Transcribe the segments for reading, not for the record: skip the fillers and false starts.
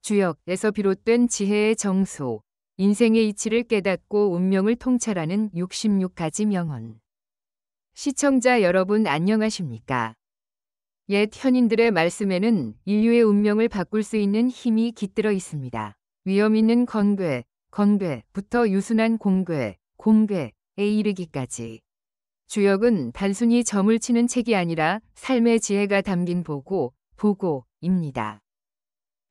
주역에서 비롯된 지혜의 정수, 인생의 이치를 깨닫고 운명을 통찰하는 66가지 명언. 시청자 여러분 안녕하십니까? 옛 현인들의 말씀에는 인류의 운명을 바꿀 수 있는 힘이 깃들어 있습니다. 위험 있는 건괴부터 유순한 공괴에 이르기까지. 주역은 단순히 점을 치는 책이 아니라 삶의 지혜가 담긴 보고입니다.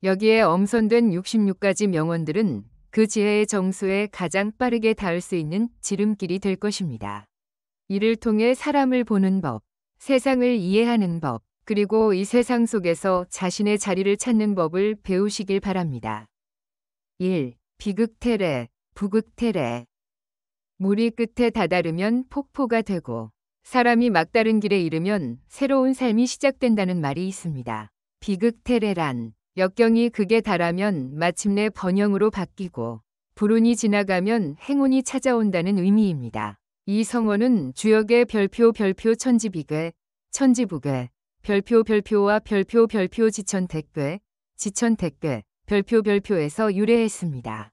여기에 엄선된 66가지 명언들은 그 지혜의 정수에 가장 빠르게 닿을 수 있는 지름길이 될 것입니다. 이를 통해 사람을 보는 법, 세상을 이해하는 법, 그리고 이 세상 속에서 자신의 자리를 찾는 법을 배우시길 바랍니다. 1. 비극태래, 부극태래. 물이 끝에 다다르면 폭포가 되고 사람이 막다른 길에 이르면 새로운 삶이 시작된다는 말이 있습니다. 비극태래란 역경이 극에 달하면 마침내 번영으로 바뀌고 불운이 지나가면 행운이 찾아온다는 의미입니다. 이 성어는 주역의 별표 천지비괴, 별표와 별표 지천택괴, 별표에서 유래했습니다.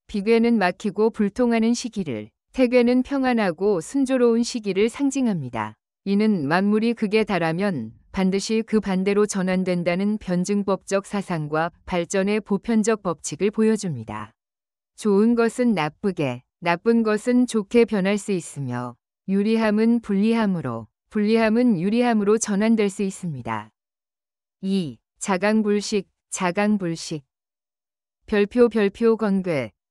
비괴는 막히고 불통하는 시기를, 태괴는 평안하고 순조로운 시기를 상징합니다. 이는 만물이 극에 달하면 반드시 그 반대로 전환된다는 변증법적 사상과 발전의 보편적 법칙을 보여줍니다. 좋은 것은 나쁘게, 나쁜 것은 좋게 변할 수 있으며 유리함은 불리함으로, 불리함은 유리함으로 전환될 수 있습니다. 2. 자강불식. 별표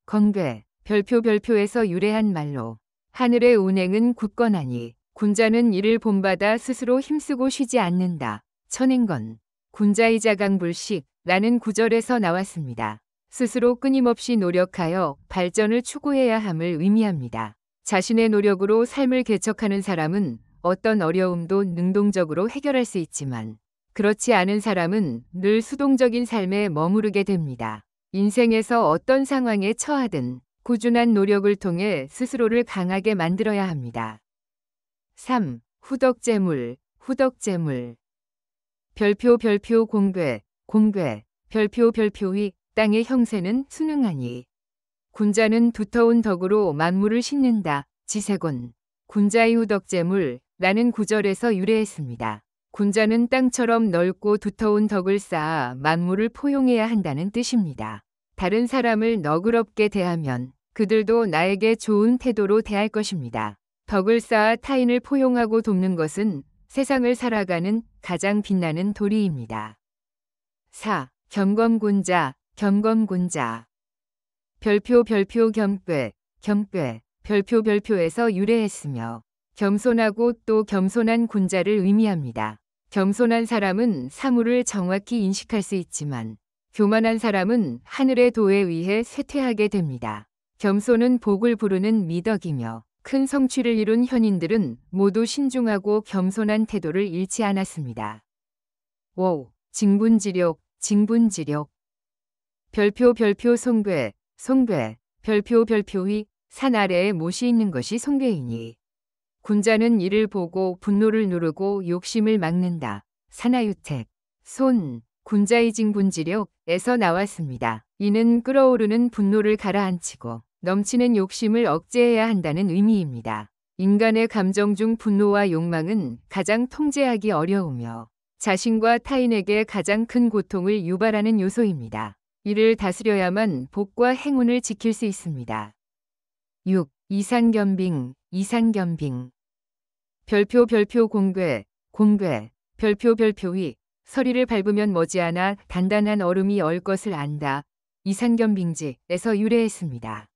건괴, 별표에서 유래한 말로 하늘의 운행은 굳건하니 군자는 이를 본받아 스스로 힘쓰고 쉬지 않는다. 천행건, 군자의 자강불식라는 구절에서 나왔습니다. 스스로 끊임없이 노력하여 발전을 추구해야 함을 의미합니다. 자신의 노력으로 삶을 개척하는 사람은 어떤 어려움도 능동적으로 해결할 수 있지만 그렇지 않은 사람은 늘 수동적인 삶에 머무르게 됩니다. 인생에서 어떤 상황에 처하든 꾸준한 노력을 통해 스스로를 강하게 만들어야 합니다. 3. 후덕재물. 별표 공괴, 별표의 땅의 형세는 순응하니 군자는 두터운 덕으로 만물을 싣는다. 지세곤, 군자의 후덕재물라는 구절에서 유래했습니다. 군자는 땅처럼 넓고 두터운 덕을 쌓아 만물을 포용해야 한다는 뜻입니다. 다른 사람을 너그럽게 대하면 그들도 나에게 좋은 태도로 대할 것입니다. 덕을 쌓아 타인을 포용하고 돕는 것은 세상을 살아가는 가장 빛나는 도리입니다. 4. 겸검군자. 별표 겸괴, 별표에서 유래했으며 겸손하고 또 겸손한 군자를 의미합니다. 겸손한 사람은 사물을 정확히 인식할 수 있지만 교만한 사람은 하늘의 도에 의해 쇠퇴하게 됩니다. 겸손은 복을 부르는 미덕이며 큰 성취를 이룬 현인들은 모두 신중하고 겸손한 태도를 잃지 않았습니다. 5. 징분지력. 별표 송괴, 별표의 산 아래에 못이 있는 것이 송괴이니 군자는 이를 보고 분노를 누르고 욕심을 막는다. 산하유택, 군자의 징분지력에서 나왔습니다. 이는 끓어오르는 분노를 가라앉히고 넘치는 욕심을 억제해야 한다는 의미입니다. 인간의 감정 중 분노와 욕망은 가장 통제하기 어려우며 자신과 타인에게 가장 큰 고통을 유발하는 요소입니다. 이를 다스려야만 복과 행운을 지킬 수 있습니다. 6. 이산겸빙. 별표 공괴, 별표의 서리를 밟으면 머지않아 단단한 얼음이 얼 것을 안다. 이산겸빙지에서 유래했습니다.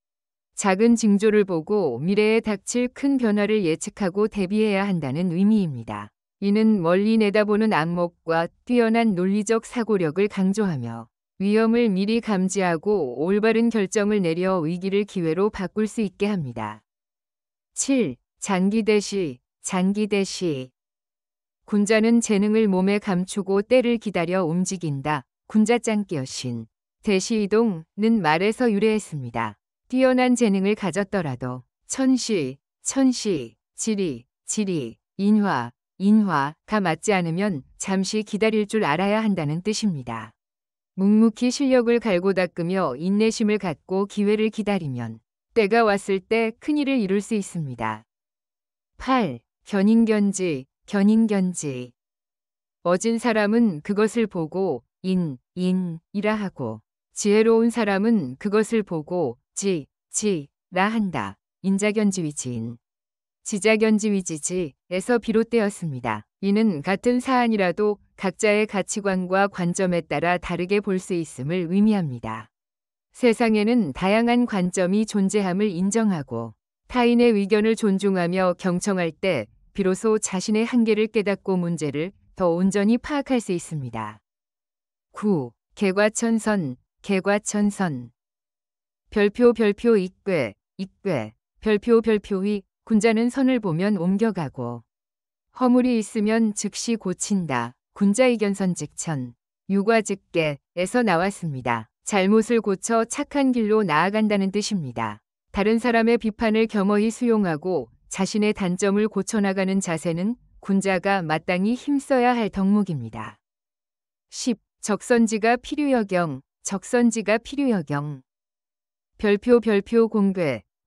작은 징조를 보고 미래에 닥칠 큰 변화를 예측하고 대비해야 한다는 의미입니다. 이는 멀리 내다보는 안목과 뛰어난 논리적 사고력을 강조하며 위험을 미리 감지하고 올바른 결정을 내려 위기를 기회로 바꿀 수 있게 합니다. 7. 장기대시. 군자는 재능을 몸에 감추고 때를 기다려 움직인다. 군자짱끼여신. 대시이동는 말에서 유래했습니다. 뛰어난 재능을 가졌더라도 천시, 지리, 인화가 맞지 않으면 잠시 기다릴 줄 알아야 한다는 뜻입니다. 묵묵히 실력을 갈고 닦으며 인내심을 갖고 기회를 기다리면 때가 왔을 때 큰일을 이룰 수 있습니다. 8. 견인견지, 견인견지. 어진 사람은 그것을 보고 인이라 하고 지혜로운 사람은 그것을 보고 지라 한다. 인자견지위지인. 지자견지위지지에서 비롯되었습니다. 이는 같은 사안이라도 각자의 가치관과 관점에 따라 다르게 볼 수 있음을 의미합니다. 세상에는 다양한 관점이 존재함을 인정하고 타인의 의견을 존중하며 경청할 때 비로소 자신의 한계를 깨닫고 문제를 더 온전히 파악할 수 있습니다. 9. 개과천선, 개과천선. 별표 익괴, 별표의 군자는 선을 보면 옮겨가고 허물이 있으면 즉시 고친다. 군자이견선직천. 유과직계에서 나왔습니다. 잘못을 고쳐 착한 길로 나아간다는 뜻입니다. 다른 사람의 비판을 겸허히 수용하고 자신의 단점을 고쳐나가는 자세는 군자가 마땅히 힘써야 할 덕목입니다. 10. 적선지가 필요여경, 적선지가 필요여경. 별표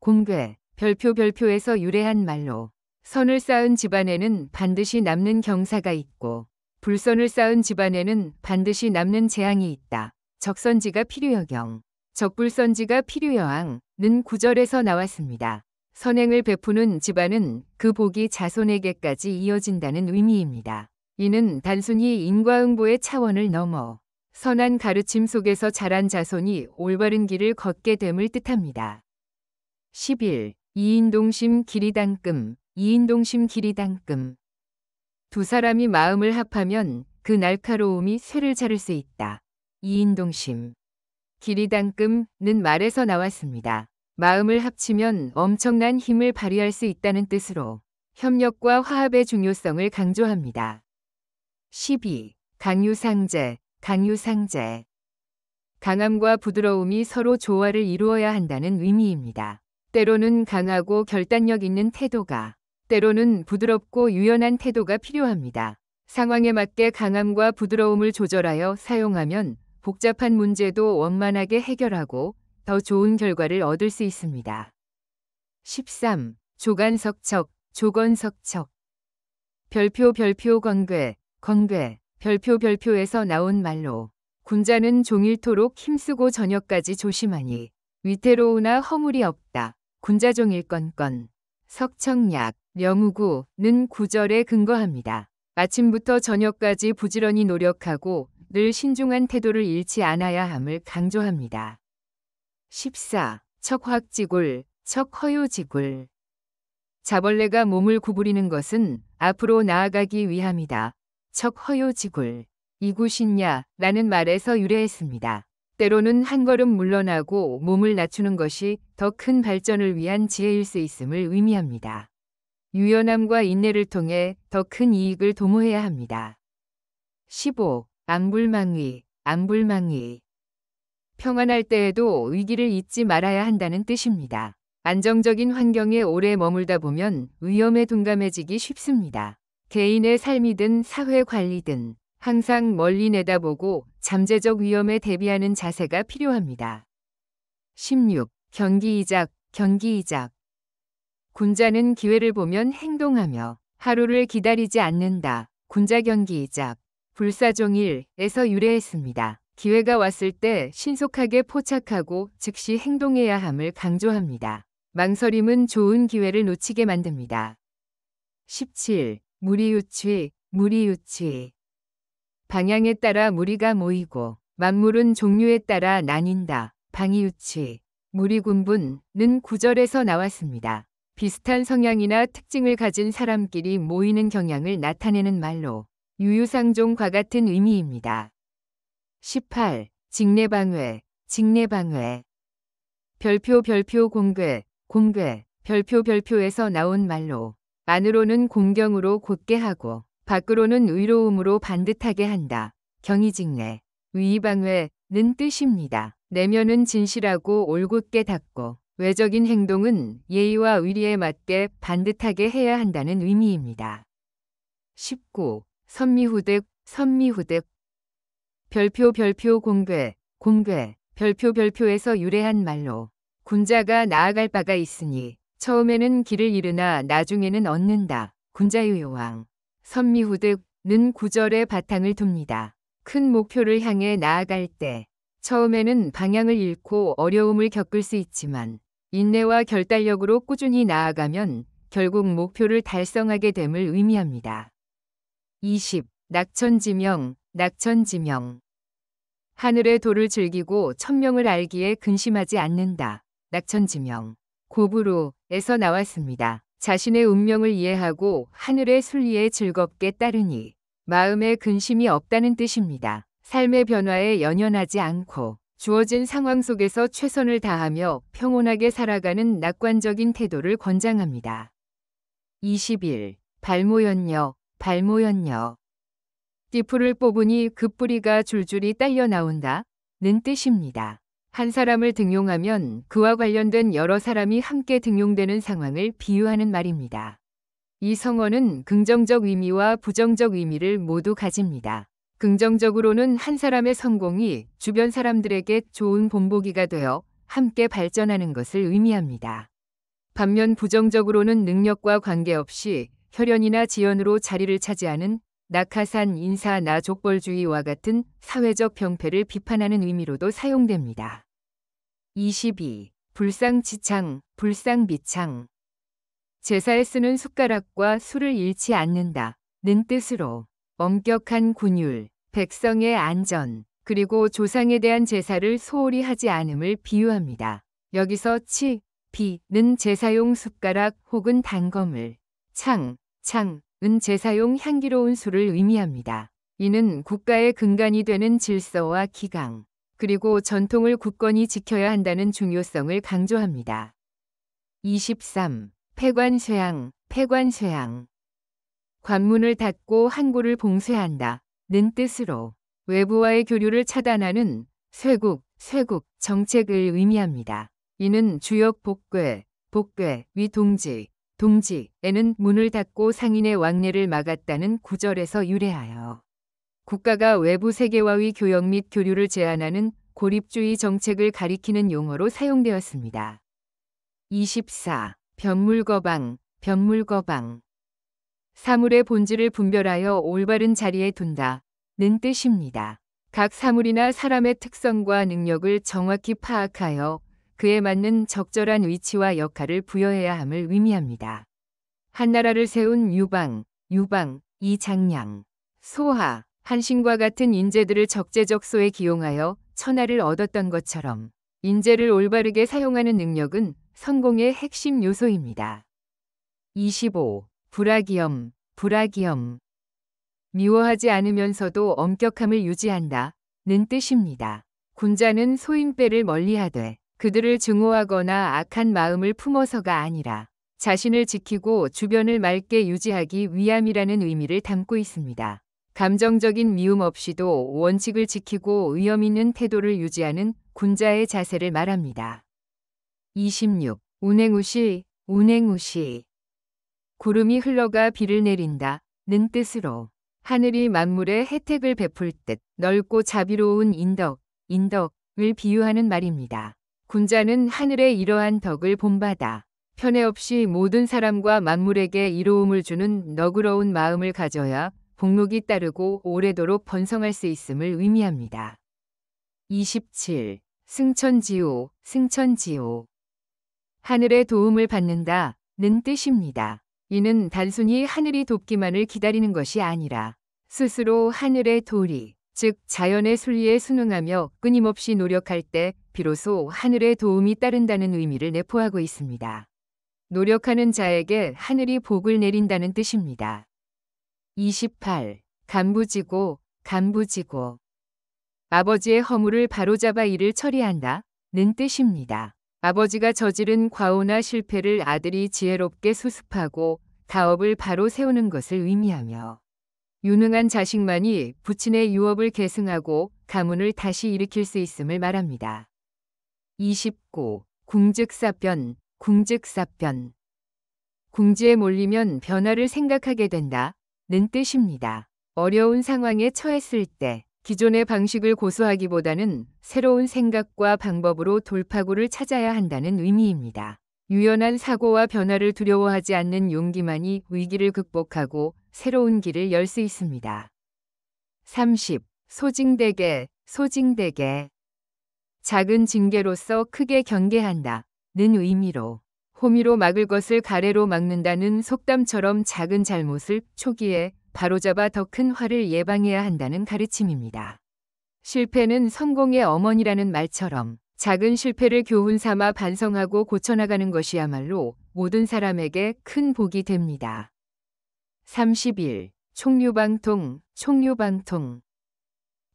공괴, 별표에서 유래한 말로 선을 쌓은 집안에는 반드시 남는 경사가 있고 불선을 쌓은 집안에는 반드시 남는 재앙이 있다. 적선지가 필요여경, 적불선지가 필요여항는 구절에서 나왔습니다. 선행을 베푸는 집안은 그 복이 자손에게까지 이어진다는 의미입니다. 이는 단순히 인과응보의 차원을 넘어 선한 가르침 속에서 자란 자손이 올바른 길을 걷게 됨을 뜻합니다. 11. 이인동심 기리당금, 이인동심 기리당금. 두 사람이 마음을 합하면 그 날카로움이 쇠를 자를 수 있다. 이인동심. 기리당금는 말에서 나왔습니다. 마음을 합치면 엄청난 힘을 발휘할 수 있다는 뜻으로 협력과 화합의 중요성을 강조합니다. 12. 강유상제, 강유상제. 강함과 부드러움이 서로 조화를 이루어야 한다는 의미입니다. 때로는 강하고 결단력 있는 태도가, 때로는 부드럽고 유연한 태도가 필요합니다. 상황에 맞게 강함과 부드러움을 조절하여 사용하면 복잡한 문제도 원만하게 해결하고 더 좋은 결과를 얻을 수 있습니다. 13. 조간석척, 조건석척. 별표 건괴, 별표에서 나온 말로 군자는 종일토록 힘쓰고 저녁까지 조심하니 위태로우나 허물이 없다. 군자종일건건. 석청약, 명우구는 구절에 근거합니다. 아침부터 저녁까지 부지런히 노력하고 늘 신중한 태도를 잃지 않아야 함을 강조합니다. 14. 척확지굴, 척허요지굴. 자벌레가 몸을 구부리는 것은 앞으로 나아가기 위함이다. 척허요지굴. 이구신야라는 말에서 유래했습니다. 때로는 한 걸음 물러나고 몸을 낮추는 것이 더 큰 발전을 위한 지혜일 수 있음을 의미합니다. 유연함과 인내를 통해 더 큰 이익을 도모해야 합니다. 15. 안불망의, 안불망의. 평안할 때에도 위기를 잊지 말아야 한다는 뜻입니다. 안정적인 환경에 오래 머물다 보면 위험에 둔감해지기 쉽습니다. 개인의 삶이든 사회 관리든 항상 멀리 내다보고 잠재적 위험에 대비하는 자세가 필요합니다. 16. 경기이작, 경기이작. 군자는 기회를 보면 행동하며 하루를 기다리지 않는다. 군자경기이작. 불사종일에서 유래했습니다. 기회가 왔을 때 신속하게 포착하고 즉시 행동해야 함을 강조합니다. 망설임은 좋은 기회를 놓치게 만듭니다. 17. 무리유취, 무리유취. 방향에 따라 무리가 모이고 만물은 종류에 따라 나뉜다. 방이유취. 무리군분은 구절에서 나왔습니다. 비슷한 성향이나 특징을 가진 사람끼리 모이는 경향을 나타내는 말로 유유상종과 같은 의미입니다. 18. 직내방회, 직내방회. 별표 공괴, 별표에서 나온 말로 안으로는 공경으로 곧게 하고 밖으로는 의로움으로 반듯하게 한다. 경이직내, 위의방회는 뜻입니다. 내면은 진실하고 올곧게 닦고 외적인 행동은 예의와 의리에 맞게 반듯하게 해야 한다는 의미입니다. 19. 선미후득, 선미후득. 별표 별표 공괴, 공괴, 별표 별표에서 유래한 말로 군자가 나아갈 바가 있으니 처음에는 길을 잃으나 나중에는 얻는다. 군자유효왕. 선미후득는 구절의 바탕을 둡니다. 큰 목표를 향해 나아갈 때 처음에는 방향을 잃고 어려움을 겪을 수 있지만 인내와 결단력으로 꾸준히 나아가면 결국 목표를 달성하게 됨을 의미합니다. 20. 낙천지명, 낙천지명. 하늘의 도를 즐기고 천명을 알기에 근심하지 않는다. 낙천지명. 고부로에서 나왔습니다. 자신의 운명을 이해하고 하늘의 순리에 즐겁게 따르니 마음에 근심이 없다는 뜻입니다. 삶의 변화에 연연하지 않고 주어진 상황 속에서 최선을 다하며 평온하게 살아가는 낙관적인 태도를 권장합니다. 21. 발모연녀, 발모연녀. 띠풀을 뽑으니 그 뿌리가 줄줄이 딸려 나온다 는 뜻입니다. 한 사람을 등용하면 그와 관련된 여러 사람이 함께 등용되는 상황을 비유하는 말입니다. 이 성어는 긍정적 의미와 부정적 의미를 모두 가집니다. 긍정적으로는 한 사람의 성공이 주변 사람들에게 좋은 본보기가 되어 함께 발전하는 것을 의미합니다. 반면 부정적으로는 능력과 관계없이 혈연이나 지연으로 자리를 차지하는 낙하산 인사나 족벌주의와 같은 사회적 병폐를 비판하는 의미로도 사용됩니다. 22. 불상지창, 불상비창. 제사에 쓰는 숟가락과 술을 잃지 않는다 는 뜻으로 엄격한 군율, 백성의 안전, 그리고 조상에 대한 제사를 소홀히 하지 않음을 비유합니다. 여기서 치, 비는 제사용 숟가락 혹은 단검을, 창은 제사용 향기로운 술을 의미합니다. 이는 국가의 근간이 되는 질서와 기강, 그리고 전통을 굳건히 지켜야 한다는 중요성을 강조합니다. 23. 폐관쇄양, 폐관쇄양. 관문을 닫고 항구를 봉쇄한다 는 뜻으로 외부와의 교류를 차단하는 쇄국 정책을 의미합니다. 이는 주역 복괴, 위 동지에는 문을 닫고 상인의 왕래를 막았다는 구절에서 유래하여 국가가 외부 세계와의 교역 및 교류를 제한하는 고립주의 정책을 가리키는 용어로 사용되었습니다. 24. 변물거방, 변물거방. 사물의 본질을 분별하여 올바른 자리에 둔다 는 뜻입니다. 각 사물이나 사람의 특성과 능력을 정확히 파악하여 그에 맞는 적절한 위치와 역할을 부여해야 함을 의미합니다. 한나라를 세운 유방, 이장량, 소하, 한신과 같은 인재들을 적재적소에 기용하여 천하를 얻었던 것처럼 인재를 올바르게 사용하는 능력은 성공의 핵심 요소입니다. 25. 불악이엄. 미워하지 않으면서도 엄격함을 유지한다 는 뜻입니다. 군자는 소인배를 멀리하되 그들을 증오하거나 악한 마음을 품어서가 아니라 자신을 지키고 주변을 맑게 유지하기 위함이라는 의미를 담고 있습니다. 감정적인 미움 없이도 원칙을 지키고 위험 있는 태도를 유지하는 군자의 자세를 말합니다. 26. 운행우시. 구름이 흘러가 비를 내린다 는 뜻으로 하늘이 만물에 혜택을 베풀 듯 넓고 자비로운 인덕을 비유하는 말입니다. 군자는 하늘의 이러한 덕을 본받아 편애 없이 모든 사람과 만물에게 이로움을 주는 너그러운 마음을 가져야 복록이 따르고 오래도록 번성할 수 있음을 의미합니다. 27. 승천지오. 하늘의 도움을 받는다 는 뜻입니다. 이는 단순히 하늘이 돕기만을 기다리는 것이 아니라 스스로 하늘의 도리, 즉 자연의 순리에 순응하며 끊임없이 노력할 때 비로소 하늘의 도움이 따른다는 의미를 내포하고 있습니다. 노력하는 자에게 하늘이 복을 내린다는 뜻입니다. 28. 간부지고. 아버지의 허물을 바로잡아 일을 처리한다 는 뜻입니다. 아버지가 저지른 과오나 실패를 아들이 지혜롭게 수습하고 가업을 바로 세우는 것을 의미하며 유능한 자식만이 부친의 유업을 계승하고 가문을 다시 일으킬 수 있음을 말합니다. 29. 궁즉사변. 궁지에 몰리면 변화를 생각하게 된다 는 뜻입니다. 어려운 상황에 처했을 때 기존의 방식을 고수하기보다는 새로운 생각과 방법으로 돌파구를 찾아야 한다는 의미입니다. 유연한 사고와 변화를 두려워하지 않는 용기만이 위기를 극복하고 새로운 길을 열 수 있습니다. 30. 소징대개, 소징대개. 작은 징계로서 크게 경계한다. 는 의미로 호미로 막을 것을 가래로 막는다는 속담처럼 작은 잘못을 초기에 바로잡아 더 큰 화를 예방해야 한다는 가르침입니다. 실패는 성공의 어머니라는 말처럼 작은 실패를 교훈 삼아 반성하고 고쳐나가는 것이야말로 모든 사람에게 큰 복이 됩니다. 31. 총류방통, 총류방통.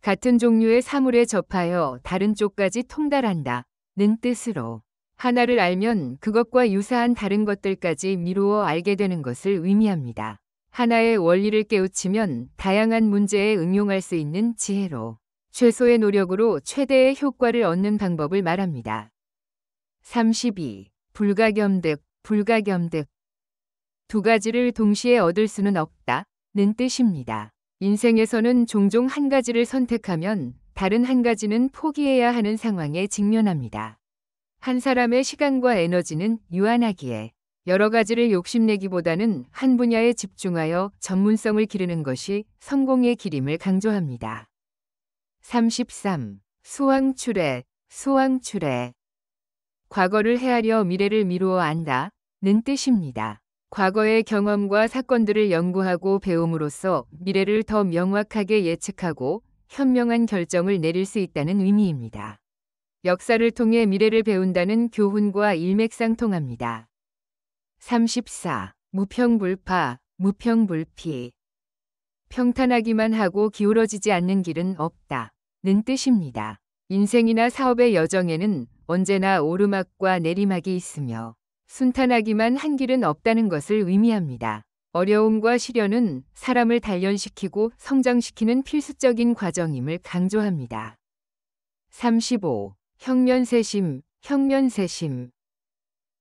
같은 종류의 사물에 접하여 다른 쪽까지 통달한다. 는 뜻으로 하나를 알면 그것과 유사한 다른 것들까지 미루어 알게 되는 것을 의미합니다. 하나의 원리를 깨우치면 다양한 문제에 응용할 수 있는 지혜로 최소의 노력으로 최대의 효과를 얻는 방법을 말합니다. 32. 불가겸득, 불가겸득. 두 가지를 동시에 얻을 수는 없다. 는 뜻입니다. 인생에서는 종종 한 가지를 선택하면 다른 한 가지는 포기해야 하는 상황에 직면합니다. 한 사람의 시간과 에너지는 유한하기에 여러 가지를 욕심내기보다는 한 분야에 집중하여 전문성을 기르는 것이 성공의 길임을 강조합니다. 33. 수왕출애, 수왕출애. 과거를 헤아려 미래를 미루어 안다. 는 뜻입니다. 과거의 경험과 사건들을 연구하고 배움으로써 미래를 더 명확하게 예측하고 현명한 결정을 내릴 수 있다는 의미입니다. 역사를 통해 미래를 배운다는 교훈과 일맥상통합니다. 34. 무평불파, 무평불피. 평탄하기만 하고 기울어지지 않는 길은 없다. 는 뜻입니다. 인생이나 사업의 여정에는 언제나 오르막과 내리막이 있으며 순탄하기만 한 길은 없다는 것을 의미합니다. 어려움과 시련은 사람을 단련시키고 성장시키는 필수적인 과정임을 강조합니다. 35. 형면세심, 형면세심.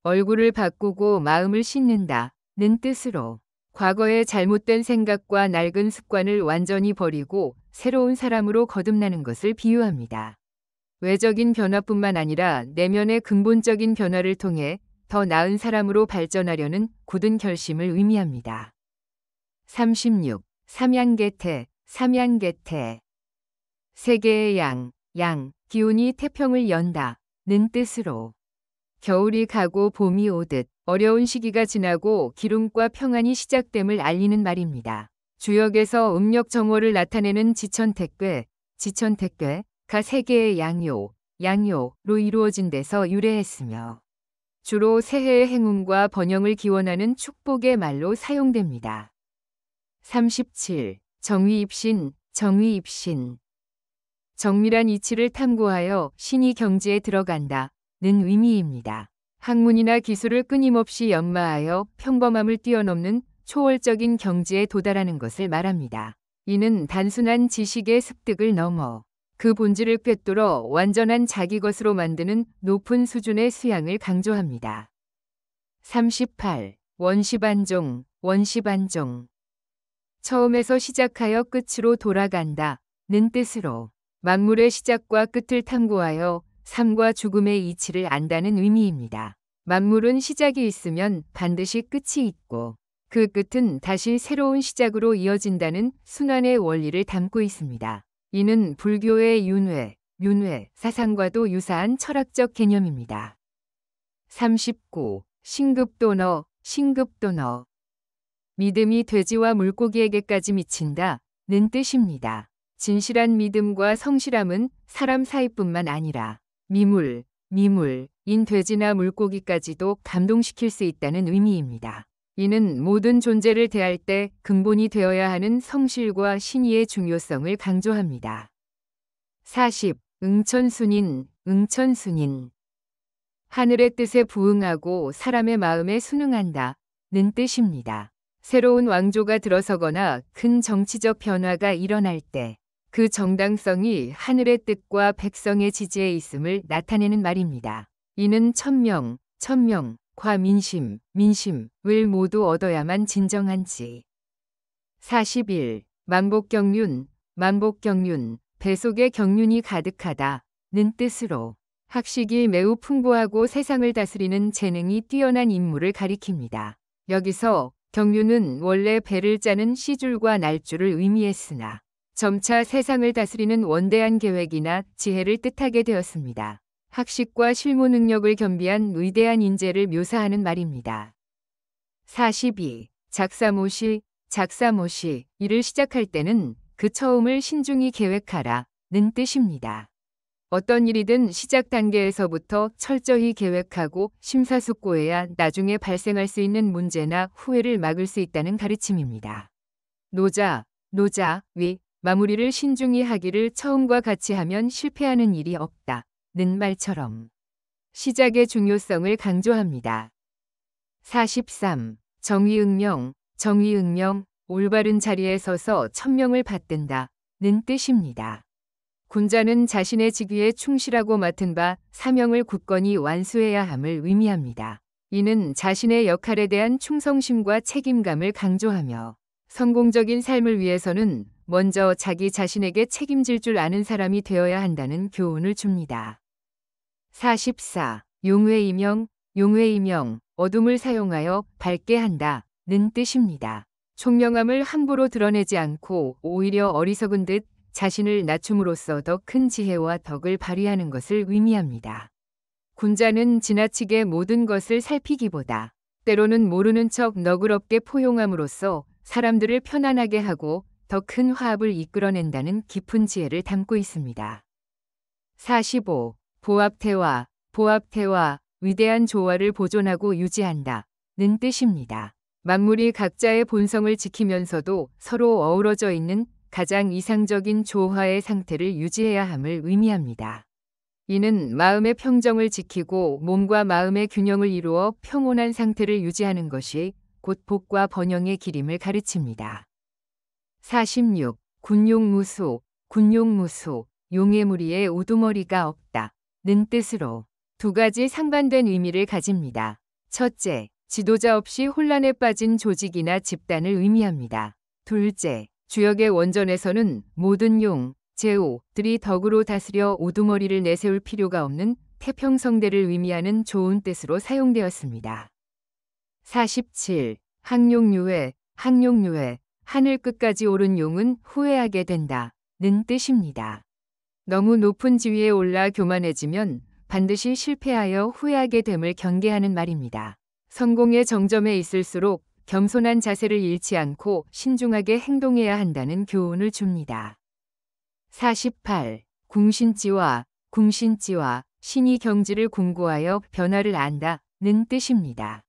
얼굴을 바꾸고 마음을 씻는다. 는 뜻으로 과거의 잘못된 생각과 낡은 습관을 완전히 버리고 새로운 사람으로 거듭나는 것을 비유합니다. 외적인 변화뿐만 아니라 내면의 근본적인 변화를 통해 더 나은 사람으로 발전하려는 굳은 결심을 의미합니다. 36. 삼양개태, 삼양개태. 세계의 양, 기운이 태평을 연다. 는 뜻으로 겨울이 가고 봄이 오듯 어려운 시기가 지나고 기름과 평안이 시작됨을 알리는 말입니다. 주역에서 음력 정월을 나타내는 지천택괴, 지천택괴가 세계의 양요로 이루어진 데서 유래했으며 주로 새해의 행운과 번영을 기원하는 축복의 말로 사용됩니다. 37. 정의입신, 정의입신. 정밀한 이치를 탐구하여 신이 경지에 들어간다. 는 의미입니다. 학문이나 기술을 끊임없이 연마하여 평범함을 뛰어넘는 초월적인 경지에 도달하는 것을 말합니다. 이는 단순한 지식의 습득을 넘어 그 본질을 꿰뚫어 완전한 자기 것으로 만드는 높은 수준의 수양을 강조합니다. 38. 원시반종, 원시반종. 처음에서 시작하여 끝으로 돌아간다. 는 뜻으로 만물의 시작과 끝을 탐구하여 삶과 죽음의 이치를 안다는 의미입니다. 만물은 시작이 있으면 반드시 끝이 있고 그 끝은 다시 새로운 시작으로 이어진다는 순환의 원리를 담고 있습니다. 이는 불교의 윤회 사상과도 유사한 철학적 개념입니다. 39. 신급도너, 신급도너. 믿음이 돼지와 물고기에게까지 미친다. 는 뜻입니다. 진실한 믿음과 성실함은 사람 사이뿐만 아니라 미물인 돼지나 물고기까지도 감동시킬 수 있다는 의미입니다. 이는 모든 존재를 대할 때 근본이 되어야 하는 성실과 신의의 중요성을 강조합니다. 40. 응천순인, 응천순인. 하늘의 뜻에 부응하고 사람의 마음에 순응한다. 는 뜻입니다. 새로운 왕조가 들어서거나 큰 정치적 변화가 일어날 때 그 정당성이 하늘의 뜻과 백성의 지지에 있음을 나타내는 말입니다. 이는 천명과 민심을 모두 얻어야만 진정한지. 41. 만복경륜, 배 속에 경륜이 가득하다는 뜻으로 학식이 매우 풍부하고 세상을 다스리는 재능이 뛰어난 인물을 가리킵니다. 여기서 경륜은 원래 배를 짜는 시줄과 날줄을 의미했으나 점차 세상을 다스리는 원대한 계획이나 지혜를 뜻하게 되었습니다. 학식과 실무 능력을 겸비한 위대한 인재를 묘사하는 말입니다. 42. 작사모시, 작사모시. 일을 시작할 때는 그 처음을 신중히 계획하라는 뜻입니다. 어떤 일이든 시작 단계에서부터 철저히 계획하고 심사숙고해야 나중에 발생할 수 있는 문제나 후회를 막을 수 있다는 가르침입니다. 노자, 위, 마무리를 신중히 하기를 처음과 같이 하면 실패하는 일이 없다는 말처럼 시작의 중요성을 강조합니다. 43. 정의응명, 정의응명, 올바른 자리에 서서 천명을 받든다는 뜻입니다. 군자는 자신의 직위에 충실하고 맡은 바 사명을 굳건히 완수해야 함을 의미합니다. 이는 자신의 역할에 대한 충성심과 책임감을 강조하며 성공적인 삶을 위해서는 먼저 자기 자신에게 책임질 줄 아는 사람이 되어야 한다는 교훈을 줍니다. 44. 용회이명, 용회이명, 어둠을 사용하여 밝게 한다는 뜻입니다. 총명함을 함부로 드러내지 않고 오히려 어리석은 듯 자신을 낮춤으로써 더 큰 지혜와 덕을 발휘하는 것을 의미합니다. 군자는 지나치게 모든 것을 살피기보다 때로는 모르는 척 너그럽게 포용함으로써 사람들을 편안하게 하고 더 큰 화합을 이끌어낸다는 깊은 지혜를 담고 있습니다. 45. 보합태화, 보합태화, 위대한 조화를 보존하고 유지한다는 뜻입니다. 만물이 각자의 본성을 지키면서도 서로 어우러져 있는 가장 이상적인 조화의 상태를 유지해야 함을 의미합니다. 이는 마음의 평정을 지키고 몸과 마음의 균형을 이루어 평온한 상태를 유지하는 것이 곧 복과 번영의 길임을 가르칩니다. 46. 군용무수, 군용무수, 용의 무리에 우두머리가 없다는 뜻으로 두 가지 상반된 의미를 가집니다. 첫째, 지도자 없이 혼란에 빠진 조직이나 집단을 의미합니다. 둘째, 주역의 원전에서는 모든 용, 제오들이 덕으로 다스려 우두머리를 내세울 필요가 없는 태평성대를 의미하는 좋은 뜻으로 사용되었습니다. 47. 항용유해, 항용유해, 하늘 끝까지 오른 용은 후회하게 된다는 뜻입니다. 너무 높은 지위에 올라 교만해지면 반드시 실패하여 후회하게 됨을 경계하는 말입니다. 성공의 정점에 있을수록 겸손한 자세를 잃지 않고 신중하게 행동해야 한다는 교훈을 줍니다. 48. 궁신지와, 궁신지와, 신이 경지를 궁구하여 변화를 안다는 뜻입니다.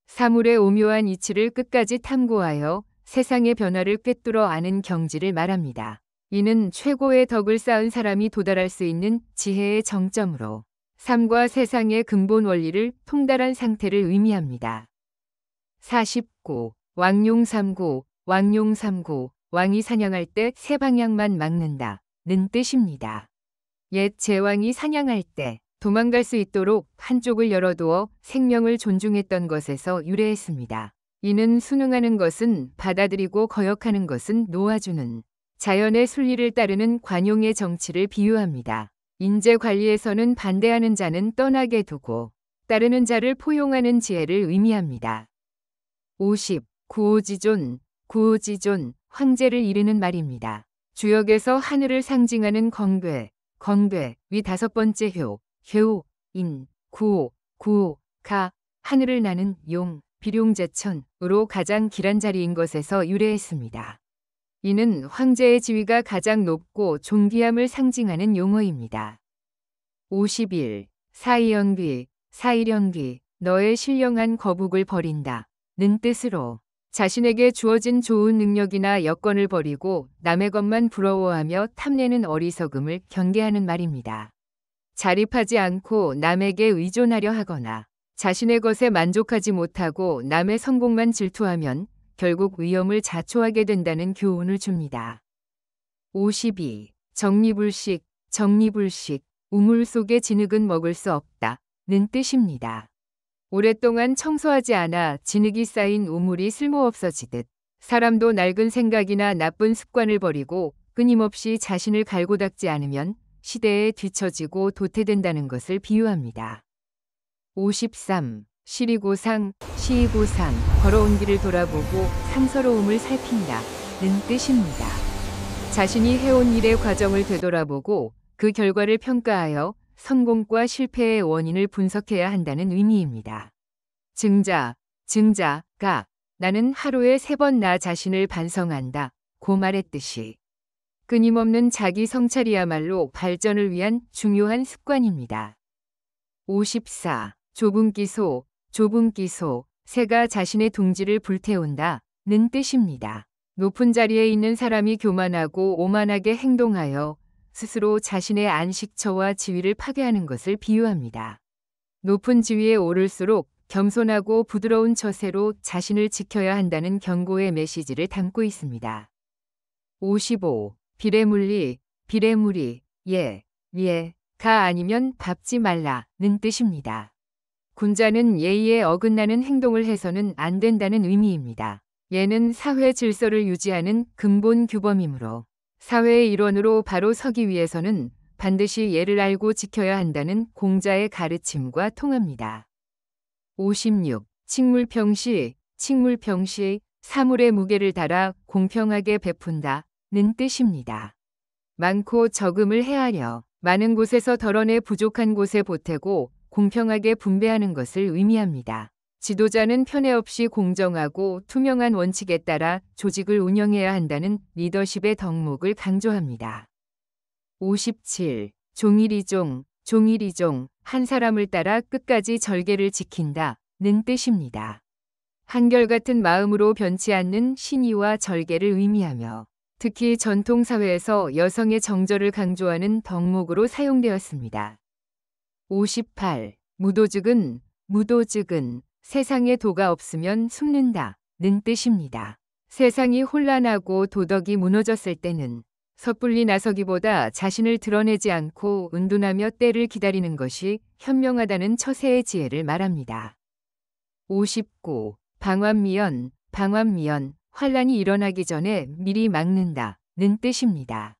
사물의 오묘한 이치를 끝까지 탐구하여 세상의 변화를 꿰뚫어 아는 경지를 말합니다. 이는 최고의 덕을 쌓은 사람이 도달할 수 있는 지혜의 정점으로 삶과 세상의 근본 원리를 통달한 상태를 의미합니다. 49. 왕용삼고, 왕용삼고, 왕이 사냥할 때 세 방향만 막는다는 뜻입니다. 옛 제왕이 사냥할 때 도망갈 수 있도록 한쪽을 열어두어 생명을 존중했던 것에서 유래했습니다. 이는 순응하는 것은 받아들이고 거역하는 것은 놓아주는 자연의 순리를 따르는 관용의 정치를 비유합니다. 인재 관리에서는 반대하는 자는 떠나게 두고 따르는 자를 포용하는 지혜를 의미합니다. 50. 구오지존, 구오지존, 황제를 이르는 말입니다. 주역에서 하늘을 상징하는 건괴, 건괴, 위 다섯 번째 효, 효, 인, 구오, 구오, 가, 하늘을 나는 용, 비룡제천으로 가장 길한 자리인 것에서 유래했습니다. 이는 황제의 지위가 가장 높고 존귀함을 상징하는 용어입니다. 51. 사이연귀, 사이령귀, 너의 신령한 거북을 버린다 는 뜻으로 자신에게 주어진 좋은 능력이나 여건을 버리고 남의 것만 부러워하며 탐내는 어리석음을 경계하는 말입니다. 자립하지 않고 남에게 의존하려 하거나 자신의 것에 만족하지 못하고 남의 성공만 질투하면 결국 위험을 자초하게 된다는 교훈을 줍니다. 52. 정리불식, 정리불식, 우물 속의 진흙은 먹을 수 없다는 뜻입니다. 오랫동안 청소하지 않아 진흙이 쌓인 우물이 쓸모없어지듯 사람도 낡은 생각이나 나쁜 습관을 버리고 끊임없이 자신을 갈고 닦지 않으면 시대에 뒤처지고 도태된다는 것을 비유합니다. 53. 시리고상, 시이고상, 걸어온 길을 돌아보고 상서로움을 살핀다는 뜻입니다. 자신이 해온 일의 과정을 되돌아보고 그 결과를 평가하여 성공과 실패의 원인을 분석해야 한다는 의미입니다. 증자가 나는 하루에 3번 나 자신을 반성한다 고 말했듯이 끊임없는 자기 성찰이야말로 발전을 위한 중요한 습관입니다. 54. 좁은 기소, 새가 자신의 둥지를 불태운다는 뜻입니다. 높은 자리에 있는 사람이 교만하고 오만하게 행동하여 스스로 자신의 안식처와 지위를 파괴하는 것을 비유합니다. 높은 지위에 오를수록 겸손하고 부드러운 처세로 자신을 지켜야 한다는 경고의 메시지를 담고 있습니다. 55. 비례물이, 가 아니면 밟지 말라는 뜻입니다. 군자는 예의에 어긋나는 행동을 해서는 안 된다는 의미입니다. 예는 사회 질서를 유지하는 근본 규범이므로 사회의 일원으로 바로 서기 위해서는 반드시 예를 알고 지켜야 한다는 공자의 가르침과 통합니다. 56. 칙물평시, 사물의 무게를 달아 공평하게 베푼다는 뜻입니다. 많고 적음을 헤아려 많은 곳에서 덜어내 부족한 곳에 보태고 공평하게 분배하는 것을 의미합니다. 지도자는 편애 없이 공정하고 투명한 원칙에 따라 조직을 운영해야 한다는 리더십의 덕목을 강조합니다. 57. 종일이종, 한 사람을 따라 끝까지 절개를 지킨다는 뜻입니다. 한결같은 마음으로 변치 않는 신의와 절개를 의미하며 특히 전통사회에서 여성의 정절을 강조하는 덕목으로 사용되었습니다. 58. 무도직은 세상에 도가 없으면 숨는다는 뜻입니다. 세상이 혼란하고 도덕이 무너졌을 때는 섣불리 나서기보다 자신을 드러내지 않고 은둔하며 때를 기다리는 것이 현명하다는 처세의 지혜를 말합니다. 59. 방환미연, 환란이 일어나기 전에 미리 막는다는 뜻입니다.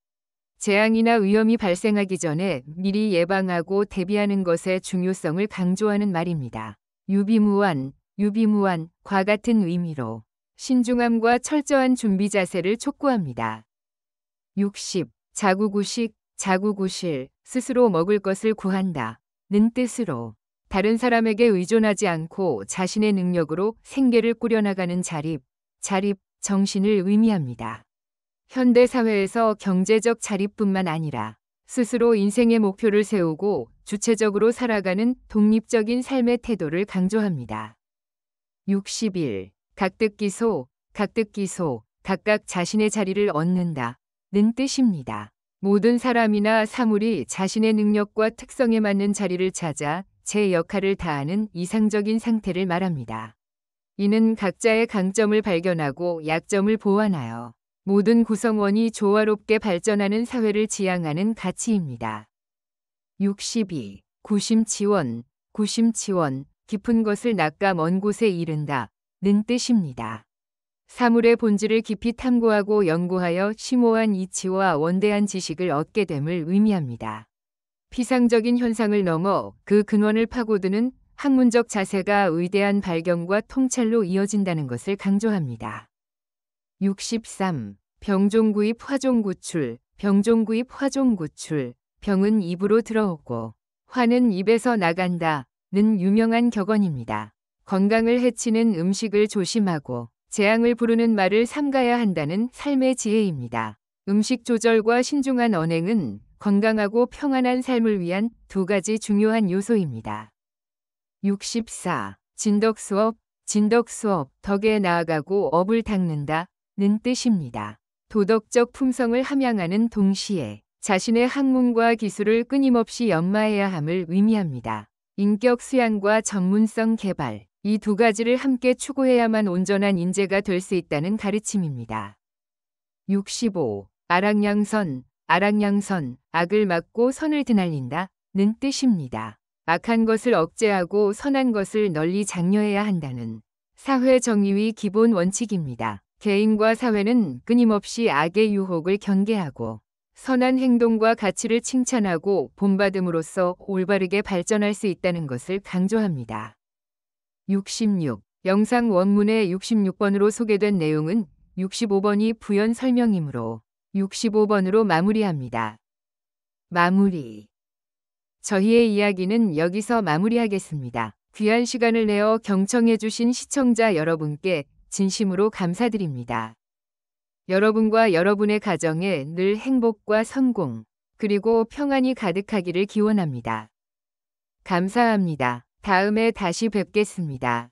재앙이나 위험이 발생하기 전에 미리 예방하고 대비하는 것의 중요성을 강조하는 말입니다. 유비무환과 같은 의미로 신중함과 철저한 준비 자세를 촉구합니다. 60. 자구구식, 스스로 먹을 것을 구한다는 뜻으로 다른 사람에게 의존하지 않고 자신의 능력으로 생계를 꾸려나가는 자립 정신을 의미합니다. 현대 사회에서 경제적 자립뿐만 아니라 스스로 인생의 목표를 세우고 주체적으로 살아가는 독립적인 삶의 태도를 강조합니다. 61. 각득기소, 각각 자신의 자리를 얻는다는 뜻입니다. 모든 사람이나 사물이 자신의 능력과 특성에 맞는 자리를 찾아 제 역할을 다하는 이상적인 상태를 말합니다. 이는 각자의 강점을 발견하고 약점을 보완하여 모든 구성원이 조화롭게 발전하는 사회를 지향하는 가치입니다. 62. 구심치원, 깊은 것을 낚아 먼 곳에 이른다는 뜻입니다. 사물의 본질을 깊이 탐구하고 연구하여 심오한 이치와 원대한 지식을 얻게 됨을 의미합니다. 피상적인 현상을 넘어 그 근원을 파고드는 학문적 자세가 위대한 발견과 통찰로 이어진다는 것을 강조합니다. 63. 병종구입 화종구출, 병은 입으로 들어오고 화는 입에서 나간다는 유명한 격언입니다. 건강을 해치는 음식을 조심하고 재앙을 부르는 말을 삼가야 한다는 삶의 지혜입니다. 음식 조절과 신중한 언행은 건강하고 평안한 삶을 위한 2가지 중요한 요소입니다. 64. 진덕수업, 덕에 나아가고 업을 닦는다는 뜻입니다. 도덕적 품성을 함양하는 동시에 자신의 학문과 기술을 끊임없이 연마해야 함을 의미합니다. 인격 수양과 전문성 개발, 이 2가지를 함께 추구해야만 온전한 인재가 될 수 있다는 가르침입니다. 65. 아락양선, 악을 막고 선을 드날린다는 뜻입니다. 악한 것을 억제하고 선한 것을 널리 장려해야 한다는 사회 정의의 기본 원칙입니다. 개인과 사회는 끊임없이 악의 유혹을 경계하고 선한 행동과 가치를 칭찬하고 본받음으로써 올바르게 발전할 수 있다는 것을 강조합니다. 66. 영상 원문의 66번으로 소개된 내용은 65번이 부연 설명이므로 65번으로 마무리합니다. 마무리. 저희의 이야기는 여기서 마무리하겠습니다. 귀한 시간을 내어 경청해주신 시청자 여러분께 진심으로 감사드립니다. 여러분과 여러분의 가정에 늘 행복과 성공, 그리고 평안이 가득하기를 기원합니다. 감사합니다. 다음에 다시 뵙겠습니다.